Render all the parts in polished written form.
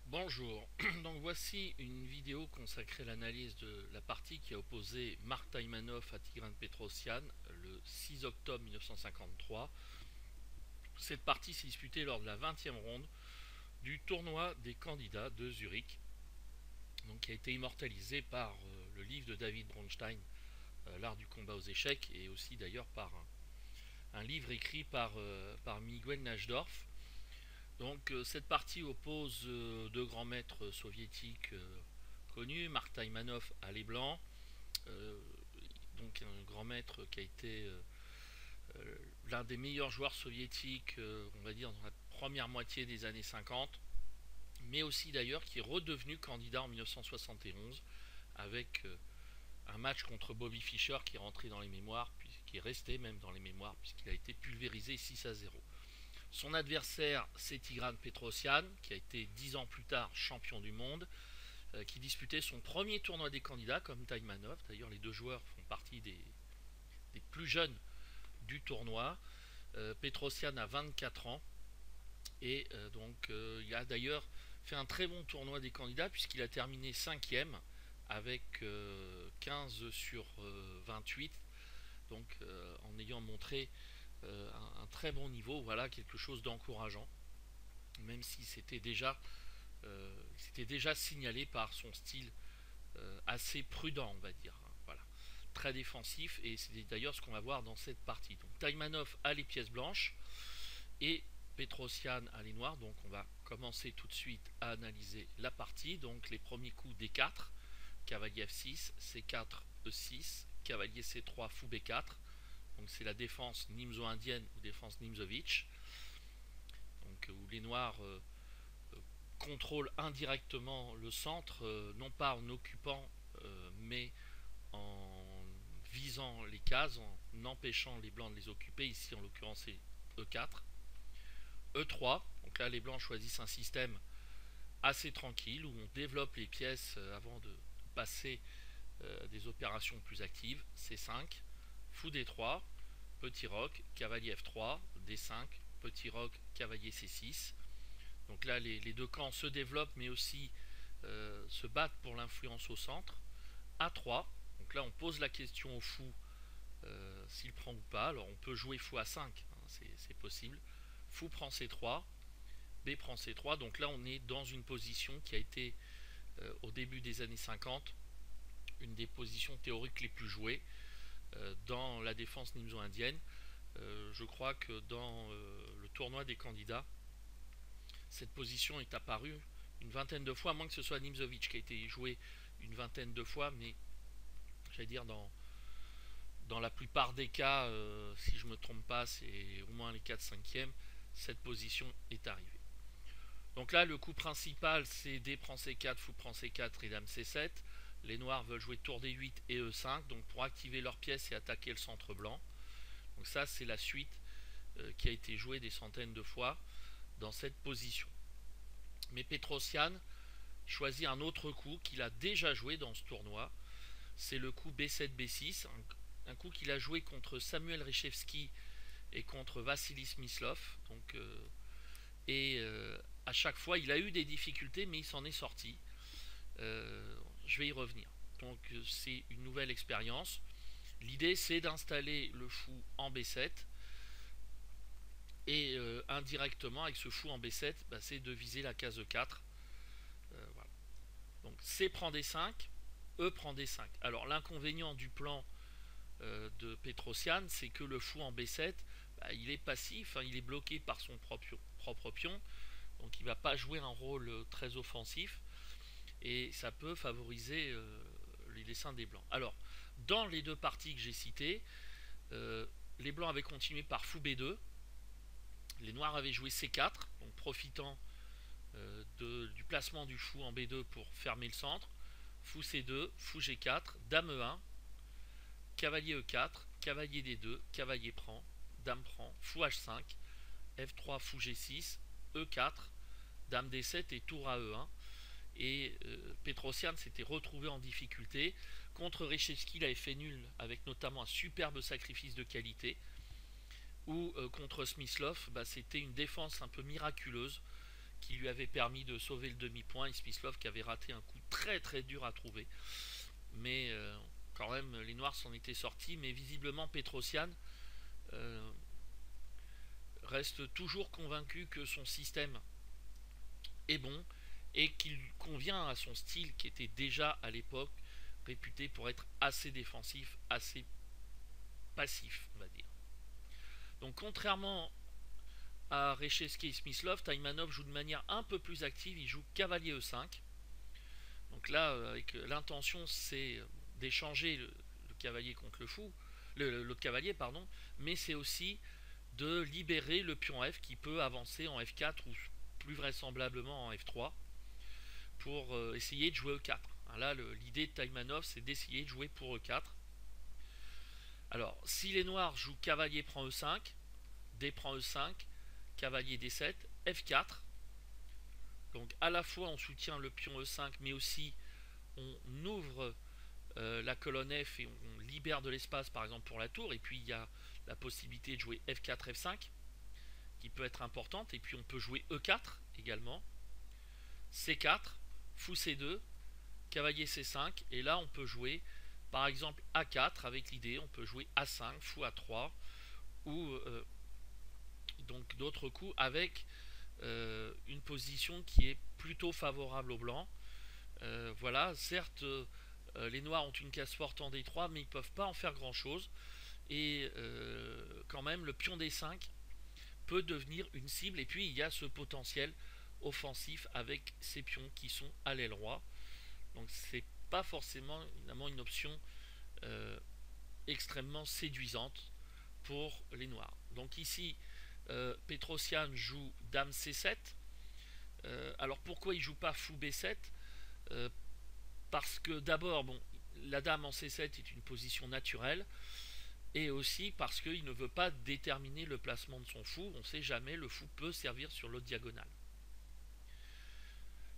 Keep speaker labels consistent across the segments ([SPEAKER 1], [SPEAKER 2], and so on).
[SPEAKER 1] Bonjour, donc voici une vidéo consacrée à l'analyse de la partie qui a opposé Mark Taimanov à Tigran Petrosyan le 6 octobre 1953. Cette partie s'est disputée lors de la 20e ronde du tournoi des candidats de Zurich, donc qui a été immortalisé par le livre de David Bronstein, L'art du combat aux échecs, et aussi d'ailleurs par un livre écrit par Miguel Najdorf. Donc cette partie oppose deux grands maîtres soviétiques connus, Mark Taimanov à les Blancs, euh, donc un grand maître qui a été l'un des meilleurs joueurs soviétiques, on va dire, dans la première moitié des années 50, mais aussi d'ailleurs qui est redevenu candidat en 1971 avec un match contre Bobby Fischer qui est rentré dans les mémoires, puis qui est resté même dans les mémoires, puisqu'il a été pulvérisé 6-0. Son adversaire, c'est Tigran Petrosyan, qui a été 10 ans plus tard champion du monde, qui disputait son premier tournoi des candidats comme Taimanov. D'ailleurs, les deux joueurs font partie des plus jeunes du tournoi. Petrosyan a 24 ans et il a d'ailleurs fait un très bon tournoi des candidats puisqu'il a terminé 5e avec 15 sur 28, donc en ayant montré un très bon niveau, voilà quelque chose d'encourageant, même si c'était déjà signalé par son style assez prudent, on va dire. Voilà. Très défensif, et c'est d'ailleurs ce qu'on va voir dans cette partie. Donc Taimanov a les pièces blanches et Petrosyan a les noires. Donc on va commencer tout de suite à analyser la partie. Donc les premiers coups D4, cavalier F6, C4, E6, cavalier C3, fou B4. Donc c'est la défense nimzo-indienne ou défense Nimzovitch. Donc où les noirs contrôlent indirectement le centre, non pas en occupant, mais en visant les cases, en empêchant les blancs de les occuper. Ici, en l'occurrence, c'est E4. E3, donc là, les blancs choisissent un système assez tranquille où on développe les pièces avant de passer des opérations plus actives. C5, fou D3, petit roc, cavalier F3, D5, petit roc, cavalier C6. Donc là, les deux camps se développent, mais aussi se battent pour l'influence au centre. A3, donc là, on pose la question au fou s'il prend ou pas. Alors, on peut jouer fou A5, hein, c'est possible. Fou prend C3, B prend C3. Donc là, on est dans une position qui a été, au début des années 50, une des positions théoriques les plus jouées dans la défense nimzo-indienne. Je crois que dans le tournoi des candidats, cette position est apparue une vingtaine de fois, à moins que ce soit Nimzovitch qui a été joué une vingtaine de fois, mais j'allais dire dans la plupart des cas, si je ne me trompe pas, c'est au moins les 4/5e, cette position est arrivée. Donc là, le coup principal, c'est D prend C4, fou prend C4 et dame C7. Les noirs veulent jouer tour D8 et E5, donc pour activer leur pièce et attaquer le centre blanc. Donc ça, c'est la suite qui a été jouée des centaines de fois dans cette position. Mais Petrosyan choisit un autre coup qu'il a déjà joué dans ce tournoi. C'est le coup B7-B6, un coup qu'il a joué contre Samuel Reshevsky et contre Vassili Smyslov. À chaque fois, il a eu des difficultés, mais il s'en est sorti. Je vais y revenir. Donc c'est une nouvelle expérience. L'idée, c'est d'installer le fou en B7 et indirectement avec ce fou en B7, c'est de viser la case E4. Voilà. Donc C prend D5, E prend D5. Alors l'inconvénient du plan de Petrosyan, c'est que le fou en B7, il est passif, hein, il est bloqué par son propre pion, donc il ne va pas jouer un rôle très offensif, et ça peut favoriser les dessins des blancs. Alors, dans les deux parties que j'ai citées, les blancs avaient continué par fou B2, les noirs avaient joué C4, donc profitant du placement du fou en B2 pour fermer le centre, fou C2, fou G4, dame E1, cavalier E4, cavalier D2, cavalier prend, dame prend, fou H5, F3, fou G6, E4, dame D7 et tour à E1. Et Petrosyan s'était retrouvé en difficulté. Contre Reshevsky, il avait fait nul avec notamment un superbe sacrifice de qualité. Ou contre Smyslov, c'était une défense un peu miraculeuse qui lui avait permis de sauver le demi-point, et Smyslov qui avait raté un coup très très dur à trouver. Mais quand même, les noirs s'en étaient sortis, mais visiblement Petrosian reste toujours convaincu que son système est bon et qu'il convient à son style qui était déjà à l'époque réputé pour être assez défensif, assez passif, on va dire. Donc contrairement à Reshevsky et Smyslov, Taïmanov joue de manière un peu plus active, il joue cavalier E5. Donc là, avec l'intention, c'est d'échanger le cavalier contre le fou, l'autre cavalier, pardon, mais c'est aussi de libérer le pion F qui peut avancer en F4 ou plus vraisemblablement en F3 pour essayer de jouer E4. Là, l'idée de Taïmanov, c'est d'essayer de jouer pour E4. Alors, si les noirs jouent cavalier prend E5, D prend E5, cavalier D7, F4. Donc à la fois on soutient le pion E5, mais aussi on ouvre la colonne F et on libère de l'espace par exemple pour la tour. Et puis il y a la possibilité de jouer F4, F5 qui peut être importante. Et puis on peut jouer E4 également, C4, fou C2, cavalier C5. Et là on peut jouer par exemple A4 avec l'idée, on peut jouer A5, fou A3 ou donc d'autres coups avec une position qui est plutôt favorable aux blancs. Voilà, certes les noirs ont une case forte en D3, mais ils ne peuvent pas en faire grand chose. Et quand même le pion D5 peut devenir une cible. Et puis il y a ce potentiel offensif avec ces pions qui sont à l'aile roi. Donc c'est pas forcément évidemment une option extrêmement séduisante pour les noirs. Donc ici Petrosian joue dame C7. Alors pourquoi il joue pas fou B7 parce que d'abord, bon, la dame en C7 est une position naturelle, et aussi parce qu'il ne veut pas déterminer le placement de son fou. On ne sait jamais, le fou peut servir sur l'autre diagonale.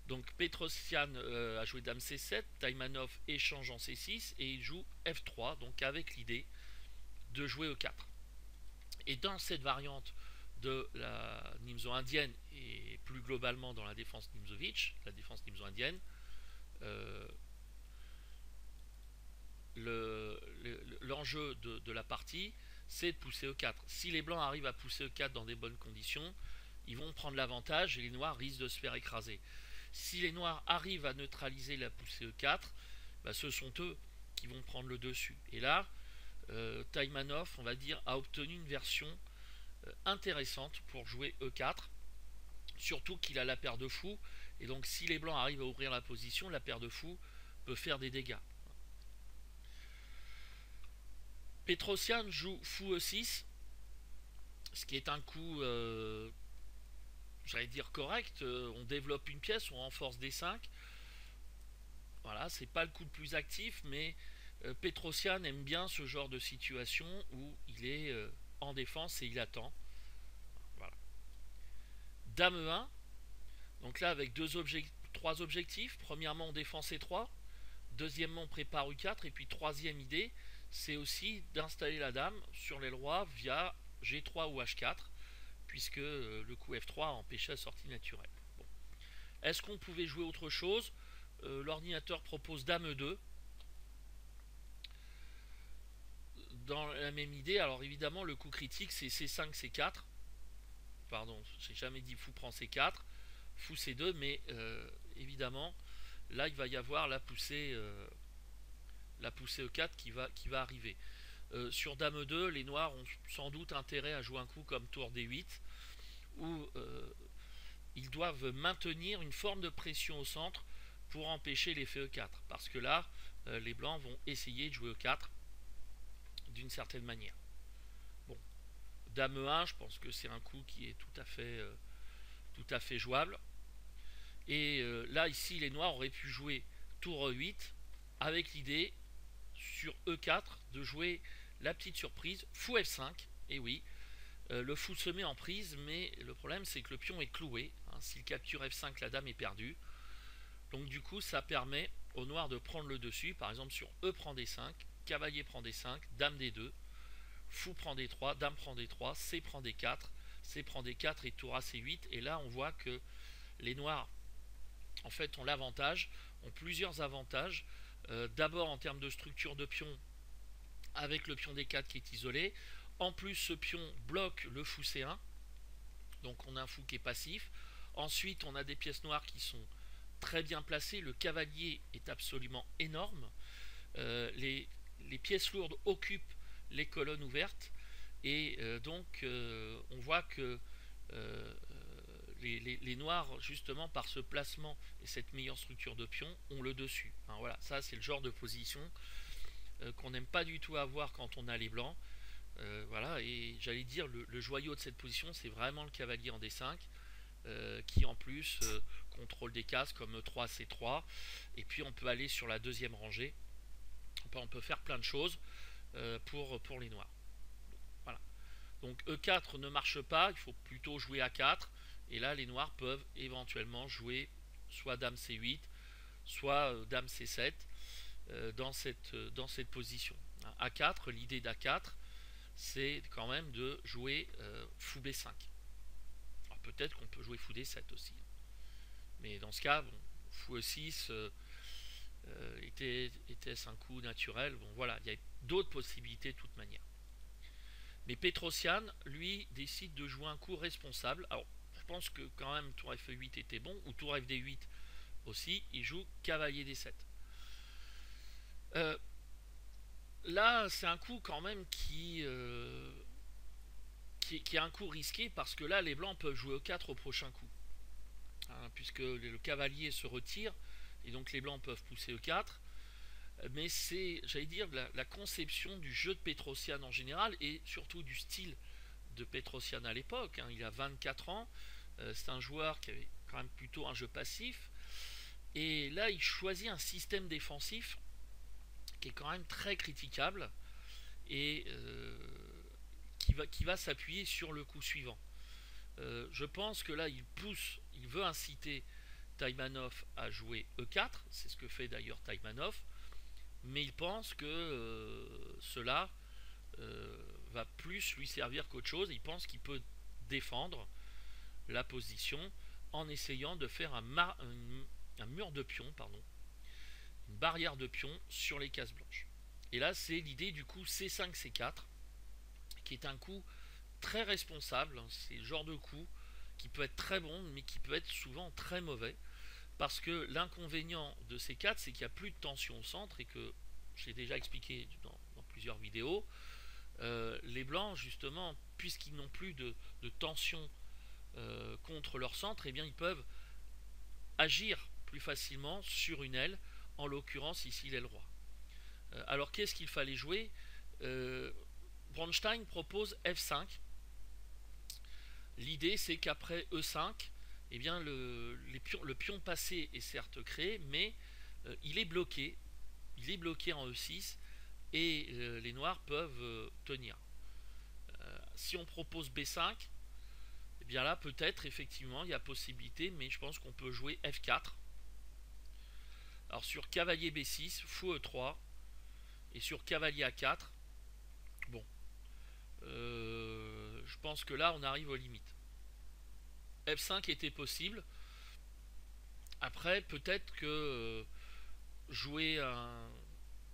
[SPEAKER 1] Donc Petrosian a joué dame C7, Taïmanov échange en C6 et il joue F3, donc avec l'idée de jouer E4. Et dans cette variante de la nimzo-indienne et plus globalement dans la défense nimzovitch, la défense nimzo-indienne, l'enjeu de la partie, c'est de pousser E4. Si les blancs arrivent à pousser E4 dans des bonnes conditions, ils vont prendre l'avantage et les noirs risquent de se faire écraser. Si les noirs arrivent à neutraliser la poussée E4, bah, ce sont eux qui vont prendre le dessus. Et là, Taïmanov, on va dire, a obtenu une version intéressante pour jouer E4, surtout qu'il a la paire de fous, et donc si les blancs arrivent à ouvrir la position, la paire de fous peut faire des dégâts. Petrosian joue fou E6, ce qui est un coup, j'allais dire correct. On développe une pièce, on renforce D5. Voilà, c'est pas le coup le plus actif, mais Petrosian aime bien ce genre de situation où il est en défense et il attend. Voilà. Dame E1. Donc là, avec trois objectifs. Premièrement, on défend C3. Deuxièmement, on prépare U4. Et puis, troisième idée, c'est aussi d'installer la dame sur l'aile roi via G3 ou H4, puisque le coup F3 a empêché la sortie naturelle. Bon. Est-ce qu'on pouvait jouer autre chose? L'ordinateur propose dame E2. Dans la même idée, alors évidemment, le coup critique, c'est C5, C4. Pardon, j'ai jamais dit fou prend C4, fou C2, mais évidemment, là, il va y avoir la poussée E4 qui va arriver. Sur dame E2, les noirs ont sans doute intérêt à jouer un coup comme tour D8, où ils doivent maintenir une forme de pression au centre pour empêcher l'effet E4. Parce que là, les blancs vont essayer de jouer E4 d'une certaine manière. Bon, dame E1, je pense que c'est un coup qui est tout à fait jouable. Et là, ici, les noirs auraient pu jouer tour E8 avec l'idée sur E4 de jouer la petite surprise fou F5. Et oui, le fou se met en prise, mais le problème c'est que le pion est cloué. S'il capture F5, la dame est perdue. Donc du coup, ça permet au noir de prendre le dessus. Par exemple, sur E prend D5, cavalier prend D5, dame D2, fou prend D3, dame prend D3, C prend D4, C prend D4 et tour A C8. Et là, on voit que les noirs, en fait, ont plusieurs avantages. D'abord en termes de structure de pion, avec le pion D4 qui est isolé. En plus, ce pion bloque le fou C1, donc on a un fou qui est passif. Ensuite, on a des pièces noires qui sont très bien placées. Le cavalier est absolument énorme. Les pièces lourdes occupent les colonnes ouvertes. Et donc, on voit que les noirs, justement, par ce placement et cette meilleure structure de pion, ont le dessus. Hein, voilà, ça, c'est le genre de position qu'on n'aime pas du tout avoir quand on a les blancs. Voilà, et j'allais dire, le joyau de cette position, c'est vraiment le cavalier en D5, qui en plus contrôle des cases comme E3, C3, et puis on peut aller sur la deuxième rangée. On peut faire plein de choses pour les noirs. Voilà. Donc E4 ne marche pas, il faut plutôt jouer A4, et là les noirs peuvent éventuellement jouer soit Dame C8, soit Dame C7 dans cette position. A4, l'idée d'A4, c'est quand même de jouer fou B5. Alors peut-être qu'on peut jouer fou D7 aussi. Mais dans ce cas, bon, fou E6 était-ce un coup naturel? Bon voilà, il y a d'autres possibilités de toute manière. Mais Petrosian, lui, décide de jouer un coup responsable. Alors, je pense que quand même tour F8 était bon, ou tour FD8 aussi, il joue cavalier D7. Là, c'est un coup quand même qui est un coup risqué, parce que là, les blancs peuvent jouer E4 au prochain coup. Hein, puisque le cavalier se retire, et donc les blancs peuvent pousser E4. Mais c'est, j'allais dire, la conception du jeu de Petrosian en général, et surtout du style de Petrosian à l'époque. Hein, il a 24 ans, c'est un joueur qui avait quand même plutôt un jeu passif. Et là, il choisit un système défensif qui est quand même très critiquable, et qui va s'appuyer sur le coup suivant. Je pense que là, il veut inciter Taïmanov à jouer E4, c'est ce que fait d'ailleurs Taïmanov, mais il pense que cela va plus lui servir qu'autre chose. Il pense qu'il peut défendre la position en essayant de faire un mur de pion, une barrière de pion sur les cases blanches. Et là, c'est l'idée du coup C5, C4, qui est un coup très responsable. C'est le genre de coup qui peut être très bon, mais qui peut être souvent très mauvais. Parce que l'inconvénient de C4, c'est qu'il n'y a plus de tension au centre, et que, j'ai déjà expliqué dans plusieurs vidéos, les blancs, justement, puisqu'ils n'ont plus de tension contre leur centre, eh bien, ils peuvent agir plus facilement sur une aile, en l'occurrence ici l'aile roi. Alors qu'est-ce qu'il fallait jouer? Bronstein propose F5. L'idée, c'est qu'après E5, eh bien, le pion passé est certes créé, mais il est bloqué. Il est bloqué en E6, et les noirs peuvent tenir. Si on propose B5, eh bien là, peut-être, effectivement, il y a possibilité, mais je pense qu'on peut jouer F4. Alors sur cavalier B6, fou E3, et sur cavalier A4, bon, je pense que là, on arrive aux limites. F5 était possible. Après, peut-être que jouer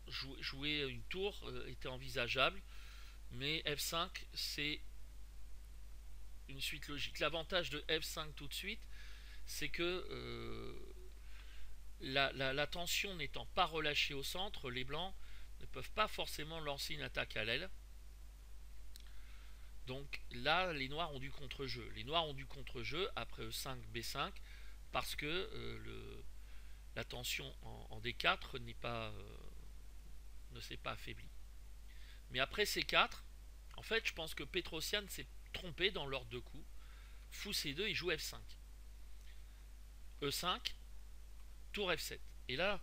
[SPEAKER 1] une tour était envisageable, mais F5, c'est une suite logique. L'avantage de F5 tout de suite, c'est que la tension n'étant pas relâchée au centre, les blancs ne peuvent pas forcément lancer une attaque à l'aile. Donc là, les noirs ont du contre-jeu. Les noirs ont du contre-jeu après E5, B5, parce que la tension en D4 ne s'est pas affaiblie. Mais après C4, en fait, je pense que Petrosian s'est trompé dans l'ordre de coups. Fou C2, il joue F5. E5, tour F7. Et là,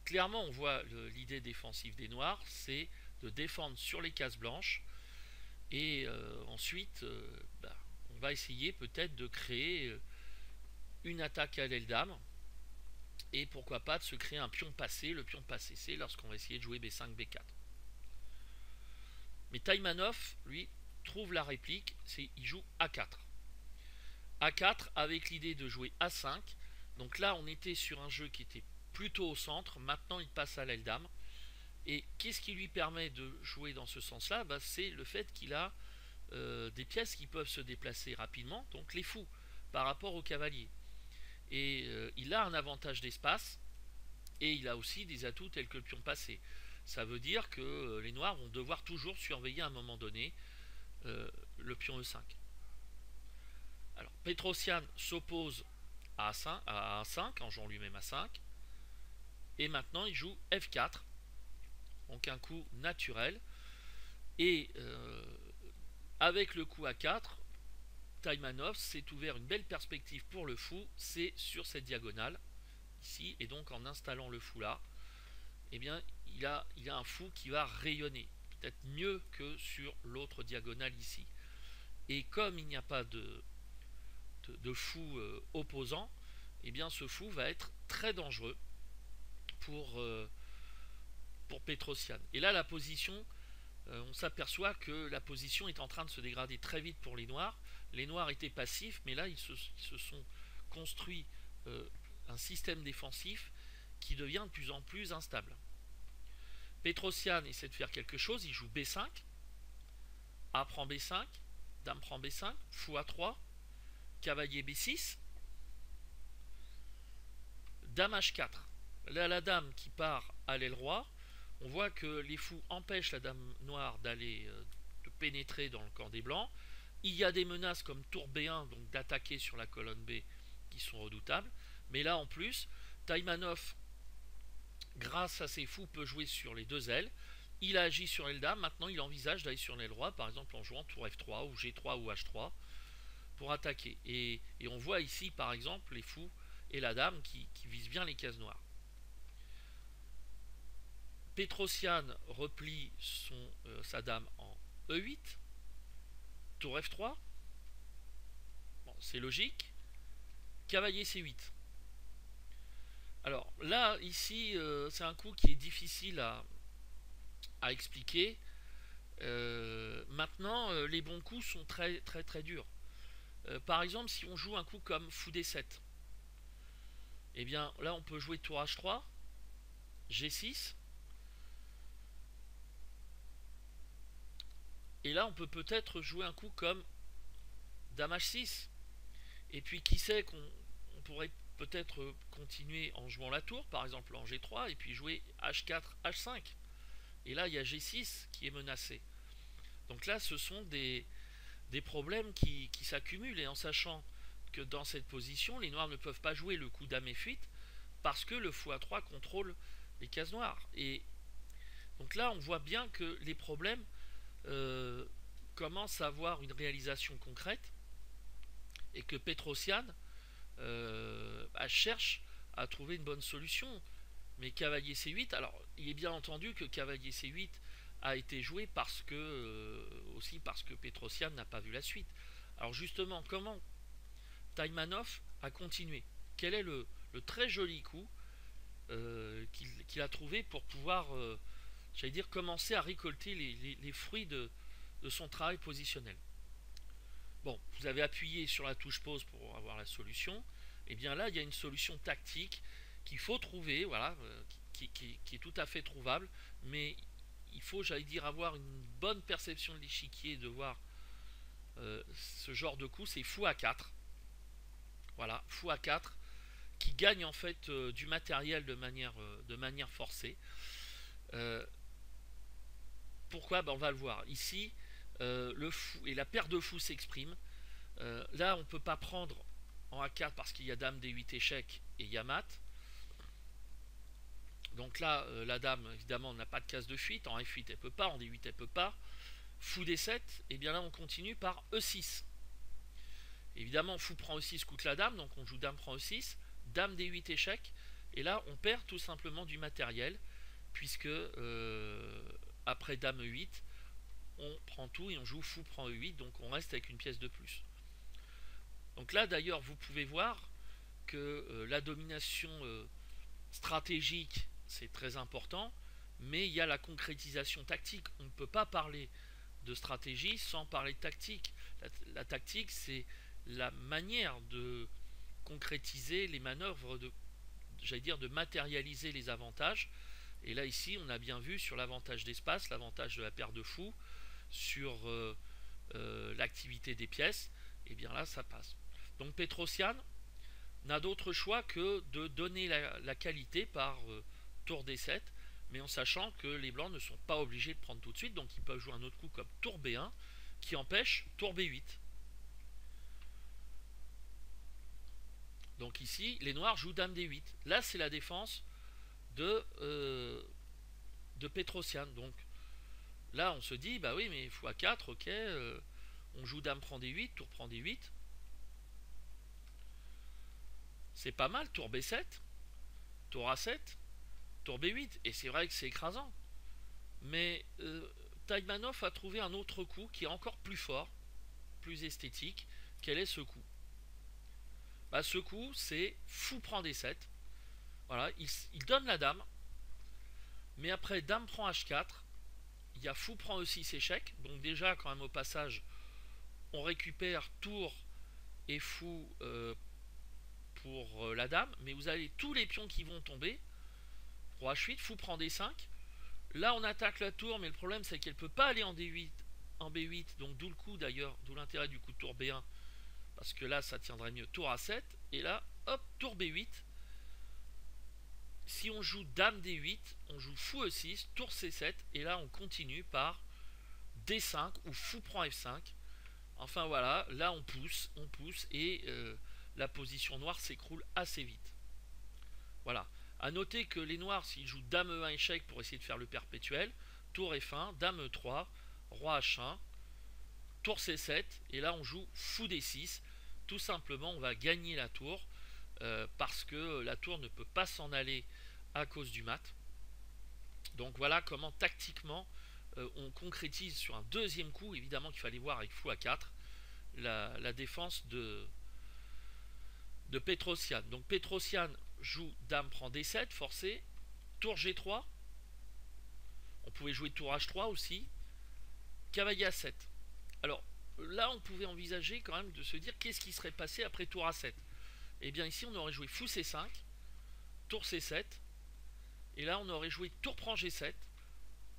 [SPEAKER 1] clairement, on voit l'idée défensive des noirs, c'est de défendre sur les cases blanches. Et ensuite, on va essayer peut-être de créer une attaque à l'aile dame, et pourquoi pas de se créer un pion passé. Le pion passé, c'est lorsqu'on va essayer de jouer B5, B4. Mais Taïmanov, lui, trouve la réplique, il joue A4. A4 avec l'idée de jouer A5. Donc là, on était sur un jeu qui était plutôt au centre. Maintenant, il passe à l'aile dame. Et qu'est-ce qui lui permet de jouer dans ce sens-là? C'est le fait qu'il a des pièces qui peuvent se déplacer rapidement, donc les fous, par rapport au cavalier. Et il a un avantage d'espace, et il a aussi des atouts tels que le pion passé. Ça veut dire que les noirs vont devoir toujours surveiller à un moment donné le pion E5. Alors, Petrosian s'oppose à A5 en jouant lui-même A5. Et maintenant, il joue F4. Donc un coup naturel. Et avec le coup A4, Taimanov s'est ouvert une belle perspective pour le fou. C'est sur cette diagonale, ici. Et donc en installant le fou là, eh bien, il a un fou qui va rayonner. Peut-être mieux que sur l'autre diagonale ici. Et comme il n'y a pas de fou opposant, eh bien ce fou va être très dangereux pour Petrosian. Et là, la position, on s'aperçoit que la position est en train de se dégrader très vite pour les noirs. Les noirs étaient passifs, mais là, ils se sont construits un système défensif qui devient de plus en plus instable. Petrosian essaie de faire quelque chose, il joue B5, A prend B5, Dame prend B5, Fou A3, Cavalier B6, Dame H4. Là, la dame qui part à l'aile roi, on voit que les fous empêchent la dame noire d'aller de pénétrer dans le camp des blancs. Il y a des menaces comme tour B1, donc d'attaquer sur la colonne B, qui sont redoutables. Mais là, en plus, Taimanov, grâce à ses fous, peut jouer sur les deux ailes. Il a agi sur l'aile dame, maintenant il envisage d'aller sur l'aile roi, par exemple en jouant tour F3 ou G3 ou H3 pour attaquer. Et on voit ici, par exemple, les fous et la dame qui visent bien les cases noires. Petrosian replie sa dame en E8, tour F3, bon, c'est logique, cavalier C8. Alors là, ici, c'est un coup qui est difficile à expliquer. Maintenant, les bons coups sont très très très durs. Par exemple, si on joue un coup comme Fou D7, eh bien là on peut jouer tour H3, G6, et là on peut peut-être jouer un coup comme Dame H6, et puis qui sait qu'on pourrait peut-être continuer en jouant la tour, par exemple en G3, et puis jouer H4, H5. Et là, il y a G6 qui est menacé. Donc là, ce sont des problèmes qui s'accumulent, et en sachant que dans cette position, les noirs ne peuvent pas jouer le coup Dame F8 parce que le Fou A3 contrôle les cases noires. Et donc là, on voit bien que les problèmes commencent à avoir une réalisation concrète, et que Petrosian cherche à trouver une bonne solution. Mais cavalier C8, alors il est bien entendu que cavalier C8 a été joué aussi parce que Petrosian n'a pas vu la suite. Alors justement, comment Taimanov a continué? Quel est le très joli coup qu'il a trouvé pour pouvoir, j'allais dire, commencer à récolter les fruits de son travail positionnel? Bon, vous avez appuyé sur la touche pause pour avoir la solution. Et bien là, il y a une solution tactique qu'il faut trouver, voilà, qui est tout à fait trouvable, mais il faut, j'allais dire, avoir une bonne perception de l'échiquier et de voir ce genre de coup. C'est Fou A4, voilà, Fou A4, qui gagne en fait du matériel de manière forcée. Pourquoi? On va le voir. Ici, le fou et la paire de fous s'exprime. Là, on ne peut pas prendre en A4 parce qu'il y a Dame D8 échec et il y a mat. Donc là, la dame, évidemment, n'a pas de case de fuite. En F8, elle peut pas. En D8, elle peut pas. Fou D7, et bien là, on continue par E6. Évidemment, Fou prend E6, coûte la dame. Donc on joue Dame prend E6. Dame D8 échec. Et là, on perd tout simplement du matériel. Puisque après Dame E8, on prend tout et on joue Fou prend E8. Donc on reste avec une pièce de plus. Donc là, d'ailleurs, vous pouvez voir que la domination stratégique, c'est très important, mais il y a la concrétisation tactique. On ne peut pas parler de stratégie sans parler de tactique. La tactique, c'est la manière de concrétiser les manœuvres, j'allais dire de matérialiser les avantages. Et là ici on a bien vu sur l'avantage d'espace, l'avantage de la paire de fous, sur l'activité des pièces, et bien là ça passe. Donc Petrosian n'a d'autre choix que de donner la qualité par tour D7, mais en sachant que les blancs ne sont pas obligés de prendre tout de suite, donc ils peuvent jouer un autre coup comme tour B1 qui empêche tour B8. Donc ici les noirs jouent dame D8. Là c'est la défense de Petrosian. Donc là on se dit bah oui mais x4, ok, on joue dame prend D8, tour prend D8. C'est pas mal, tour B7, tour A7, tour B8, et c'est vrai que c'est écrasant. Mais Taïmanov a trouvé un autre coup qui est encore plus fort, plus esthétique. Quel est ce coup? Bah, ce coup, c'est fou prend D7. Voilà, il donne la dame, mais après dame prend H4, il y a fou prend E6 échec. Donc déjà, quand même au passage, on récupère tour et fou pour la dame, mais vous avez tous les pions qui vont tomber. Roi H8, fou prend D5. Là on attaque la tour, mais le problème c'est qu'elle ne peut pas aller en D8, en B8, donc d'où le coup d'ailleurs, d'où l'intérêt du coup de tour B1, parce que là ça tiendrait mieux tour A7, et là hop, tour B8. Si on joue dame D8, on joue fou E6, tour C7, et là on continue par D5 ou fou prend F5. Enfin voilà, là on pousse, et la position noire s'écroule assez vite. Voilà. A noter que les noirs, s'ils jouent dame E1 échec pour essayer de faire le perpétuel, tour F1, dame E3, roi H1, tour C7, et là on joue fou D6. Tout simplement, on va gagner la tour parce que la tour ne peut pas s'en aller à cause du mat. Donc voilà comment tactiquement on concrétise sur un deuxième coup, évidemment qu'il fallait voir avec fou A4, la défense de Petrosian. Donc Petrosian joue dame prend D7, forcé, tour G3, on pouvait jouer tour H3 aussi, cavalier A7. Alors là on pouvait envisager quand même de se dire qu'est-ce qui serait passé après tour A7. Et bien ici on aurait joué fou C5, tour C7, et là on aurait joué tour prend G7,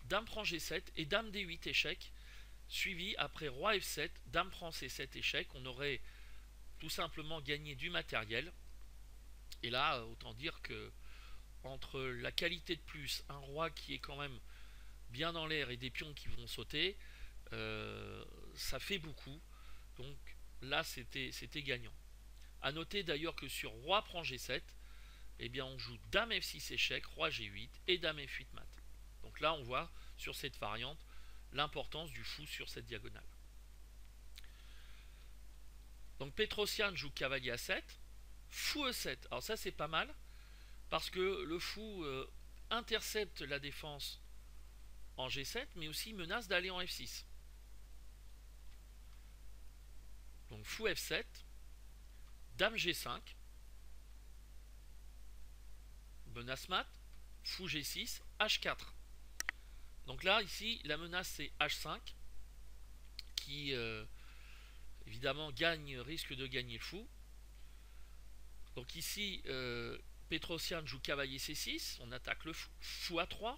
[SPEAKER 1] dame prend G7 et dame D8 échec, suivi après roi F7, dame prend C7 échec. On aurait tout simplement gagné du matériel. Et là, autant dire que entre la qualité de plus, un roi qui est quand même bien dans l'air et des pions qui vont sauter, ça fait beaucoup. Donc là, c'était gagnant. A noter d'ailleurs que sur roi prend G7, eh bien on joue dame F6 échec, roi G8 et dame F8 mat. Donc là, on voit sur cette variante l'importance du fou sur cette diagonale. Donc Petrosian joue cavalier A7, fou E7. Alors ça c'est pas mal parce que le fou intercepte la défense en G7 mais aussi menace d'aller en F6. Donc fou F7, dame G5, menace mat, fou G6, H4. Donc là ici la menace c'est H5 qui évidemment risque de gagner le fou. Donc ici Petrosian joue cavalier C6, on attaque le fou, fou A3.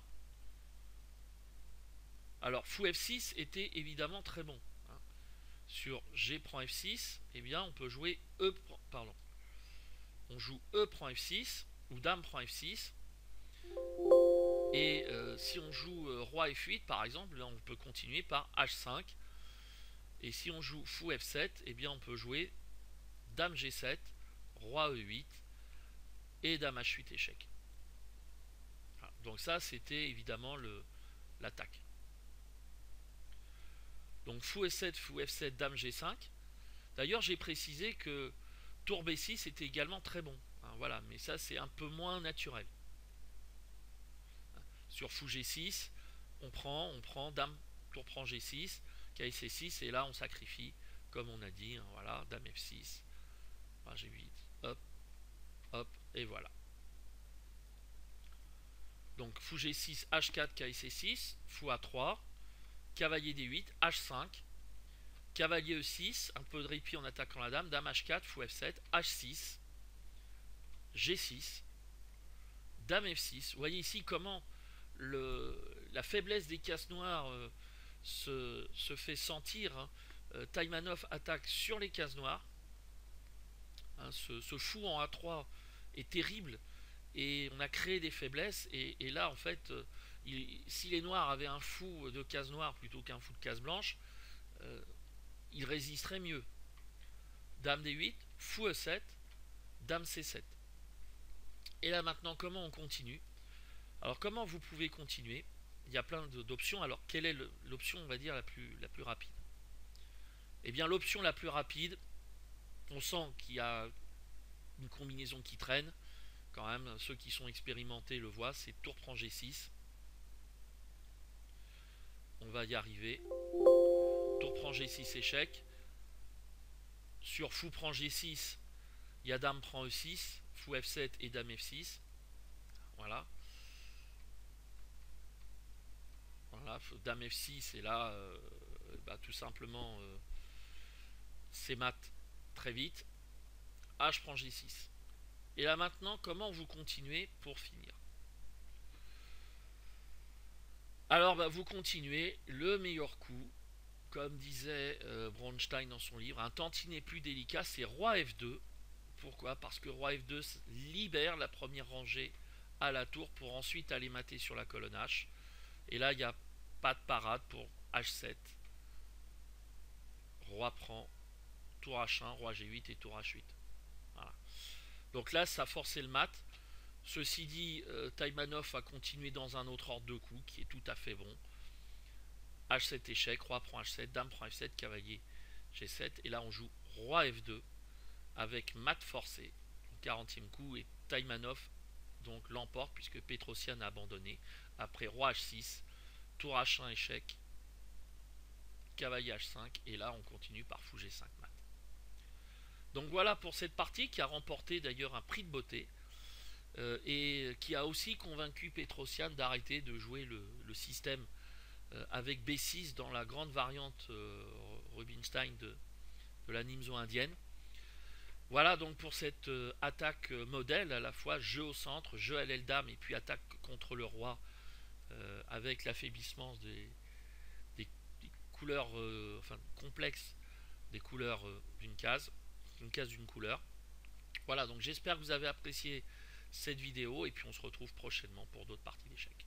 [SPEAKER 1] Alors fou F6 était évidemment très bon. Hein. Sur G prend F6, eh bien on peut jouer on joue E prend F6 ou dame prend F6. Et si on joue roi F8 par exemple, là on peut continuer par H5. Et si on joue fou F7, eh bien on peut jouer dame G7, roi E8 et dame H8 échec. Voilà. Donc ça c'était évidemment l'attaque. Donc fou F7, fou F7, dame G5. D'ailleurs j'ai précisé que tour B6 était également très bon. Hein, voilà, mais ça c'est un peu moins naturel. Sur fou G6, on prend, dame, tour prend G6, cavalier C6, et là on sacrifie, comme on a dit, hein, voilà, dame F6, G8, hop, hop, et voilà. Donc fou G6, H4, cavalier C6, fou A3, cavalier D8, H5, Cavalier E6, un peu de répit en attaquant la dame, dame H4, fou F7, H6, G6, dame F6. Vous voyez ici comment la faiblesse des cases noires se fait sentir. Hein. Taïmanov attaque sur les cases noires. Hein, ce fou en A3 est terrible et on a créé des faiblesses. Et là, en fait, si les noirs avaient un fou de case noire plutôt qu'un fou de case blanche, ils résisteraient mieux. Dame D8, fou E7, dame C7. Et là maintenant, comment on continue? Alors comment vous pouvez continuer? Il y a plein d'options. Alors quelle est l'option, on va dire, la plus rapide? Eh bien l'option la plus rapide, on sent qu'il y a une combinaison qui traîne, quand même, ceux qui sont expérimentés le voient, c'est tour prend G6. On va y arriver. Tour prend G6 échec. Sur fou prend G6, il y a dame prend E6, fou F7 et dame F6. Voilà. Voilà, dame F6 et là, tout simplement, c'est mat très vite. H prend G6. Et là maintenant, comment vous continuez pour finir? Alors vous continuez le meilleur coup, comme disait Bronstein dans son livre, un tantinet plus délicat, c'est roi F2. Pourquoi? Parce que roi F2 libère la première rangée à la tour pour ensuite aller mater sur la colonne H. Et là, il n'y a pas de parade pour H7. Roi prend, tour H1, roi G8 et tour H8. Voilà. Donc là, ça forçait le mat. Ceci dit, Taïmanov a continué dans un autre ordre de coups qui est tout à fait bon. H7 échec, roi prend H7, dame prend F7, cavalier G7. Et là, on joue roi F2 avec mat forcé. 40e coup et Taïmanov donc l'emporte puisque Petrosian a abandonné. Après roi H6, tour H1 échec, cavalier H5 et là on continue par fou G5 mat. Donc voilà pour cette partie qui a remporté d'ailleurs un prix de beauté et qui a aussi convaincu Petrosian d'arrêter de jouer le système avec B6 dans la grande variante Rubinstein de la Nimzo indienne. Voilà donc pour cette attaque modèle, à la fois jeu au centre, jeu à l'aile dame et puis attaque contre le roi avec l'affaiblissement des couleurs complexes des couleurs d'une case d'une couleur. Voilà, donc j'espère que vous avez apprécié cette vidéo et puis on se retrouve prochainement pour d'autres parties d'échecs.